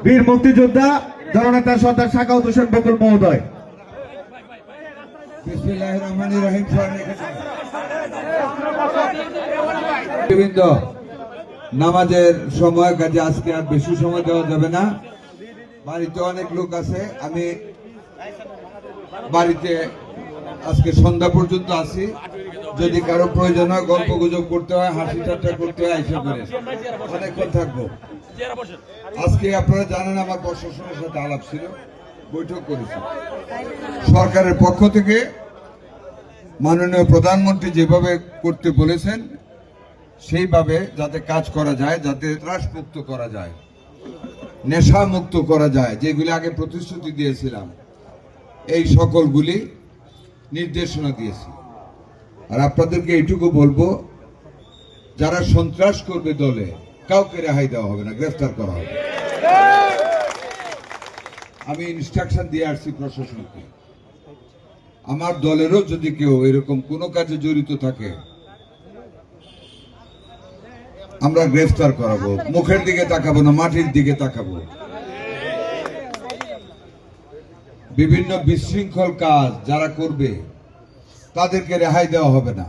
বীর মুক্তিযোদ্ধা জননেতা সর্দার সাখাওয়াত হোসেন বকুল মহোদয়। বিসমিল্লাহির রহমানির রহিম। নামাজের সময় কাজে আজকে আর বেশি সময় দেওয়া যাবে না। বাড়িতে অনেক লোক আছে, আমি বাড়িতে আজকে সন্ধ্যা পর্যন্ত আছি। যদি কারো প্রয়োজন হয়, গল্প গুজব করতে হয়, হাসি ঠাট্টা করতে হয়, এসে করে অনেকক্ষণ থাকবো। আজকে আপনারা জানেন আমার প্রশাসনের সাথে আলাপ ছিল, বৈঠক করেছি। সরকারের পক্ষ থেকে মাননীয় প্রধানমন্ত্রী যেভাবে করতে বলেছেন সেইভাবে যাতে কাজ করা যায়, যাতে ত্রাসমুক্ত করা যায়, নেশা মুক্ত করা যায়, যেগুলি আগে প্রতিশ্রুতি দিয়েছিলাম, এই সকলগুলি নির্দেশনা দিয়েছি। আর আপনাদেরকে এইটুকু বলবো, যারা সন্ত্রাস করবে দলে, কাউকে রেহাই দেওয়া হবে না, গ্রেফতার করা হবে। আমি ইনস্ট্রাকশন দিয়ে আসছি প্রশাসনকে, আমার দলেরও যদি কেউ এরকম কোনো কাজে জড়িত থাকে আমরা গ্রেফতার করাবো। মুখের দিকে তাকাবো না, মাটির দিকে তাকাবো। বিভিন্ন বিশৃঙ্খল কাজ যারা করবে তাদেরকে রেহাই দেওয়া হবে না।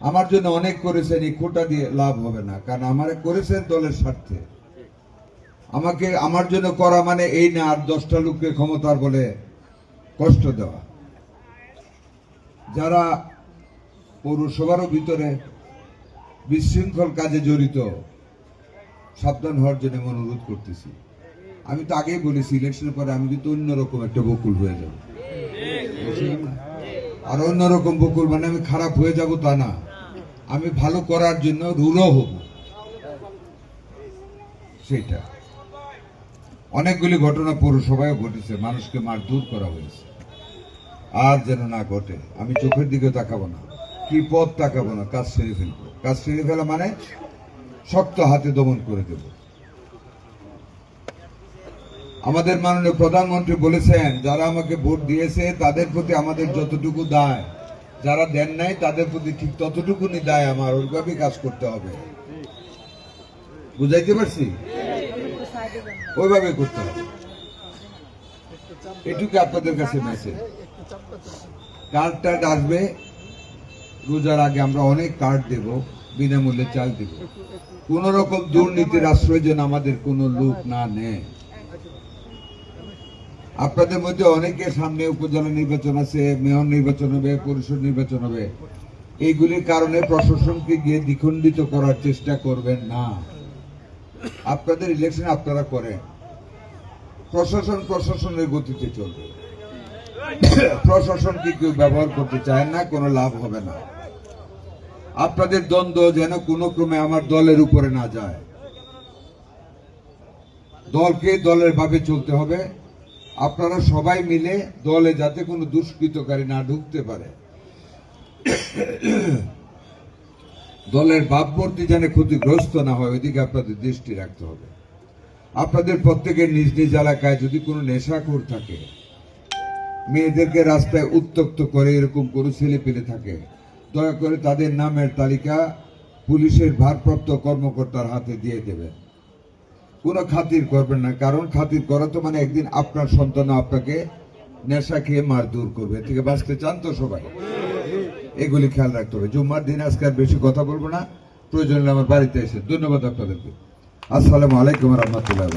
আমার জন্য অনেক করেছেন, এই খোটা দিয়ে লাভ হবে না, কারণ আমারে করেছেন দলের স্বার্থে। আমাকে আমার জন্য করা মানে এই না আর 10টা লোককে ক্ষমতার বলে কষ্ট দেওয়া। যারা পৌরসভারও ভিতরে বিশৃঙ্খল কাজে জড়িত, সাবধান হওয়ার জন্য আমি অনুরোধ করতেছি। আমি তো আগেই বলেছি, ইলেকশনের পরে আমি কিন্তু অন্যরকম একটা বকুল হয়ে যাব। আর অন্যরকম বকুল মানে আমি খারাপ হয়ে যাব তা না, আমি ভালো করার জন্য রূঢ় হব। সেটা অনেকগুলি ঘটনা পৌরসভায় ঘটেছে, মানুষকে মারধর করা হয়েছে। আর যেন না ঘটে, আমি চোখের দিকে তাকাবো না, কি পথ তাকাবো না, কাজ সেরে ফেলবো। কাজ সেরে ফেলা মানে শক্ত হাতে দমন করে দেব। আমাদের মাননীয় প্রধানমন্ত্রী বলেছেন, যারা আমাকে ভোট দিয়েছে তাদের প্রতি আমাদের যতটুকু দায়, যারা দেন নাই তাদের প্রতি ঠিক ততটুকুনি দায় আমার, ওইভাবেই কাজ করতে হবে। বুঝাইতে পারছি? ওইভাবে করতে হবে। এটুকু আপনাদের কাছে মেসেজ। কার্ড টার্ড আসবে, রোজার আগে আমরা অনেক কার্ড দেব, বিনামূল্যে চাল দেব। কোন রকম দুর্নীতির আশ্রয় যেন আমাদের কোনো লোক না নেয়। আপনাদের মধ্যে অনেকে সামনে উপজেলা নির্বাচন আছে, মেয়র নির্বাচন হবে, পরিষদ নির্বাচন হবে, এইগুলির কারণে প্রশাসনকে গিয়ে দ্বিখণ্ডিত করার চেষ্টা করবেন না। আপনাদের ইলেকশন আপনারা করেন, প্রশাসন প্রশাসনের গতিতে চলবে। প্রশাসনকে কেউ ব্যবহার করতে চায় না, কোনো লাভ হবে না। আপনাদের দ্বন্দ্ব যেন কোনো ক্রমে আমার দলের উপরে না যায়। দলকে দলের ভাবে চলতে হবে। আপনারা সবাই মিলে দলে যাতে কোনো দুষ্কৃতকারী না ঢুকতে পারে, দলের ভাবমূর্তি যেন ক্ষতিগ্রস্ত না হয়, ওইদিকে আপনাদের দৃষ্টি রাখতে হবে। আপনাদের প্রত্যেকের নিজ নিজ এলাকায় যদি কোনো নেশাখোর থাকে, মেয়েদেরকে রাস্তায় উত্ত্যক্ত করে এরকম কোনো ছেলে পেলে থাকে, দয়া করে তাদের নামের তালিকা পুলিশের ভারপ্রাপ্ত কর্মকর্তার হাতে দিয়ে দেবেন। কোনো খাতির করবেন না, কারণ খাতির করা তো মানে একদিন আপনার সন্তান আপনাকে নেশা খেয়ে মারধর করবে। থেকে বাঁচতে চান তো সবাই, এগুলি খেয়াল রাখতে হবে। জুম্মার দিন আজকে আর বেশি কথা বলবো না, প্রয়োজন হলে আমার বাড়িতে এসে। ধন্যবাদ আপনাদেরকে। আসসালামু আলাইকুম রহমতুল্লাহ।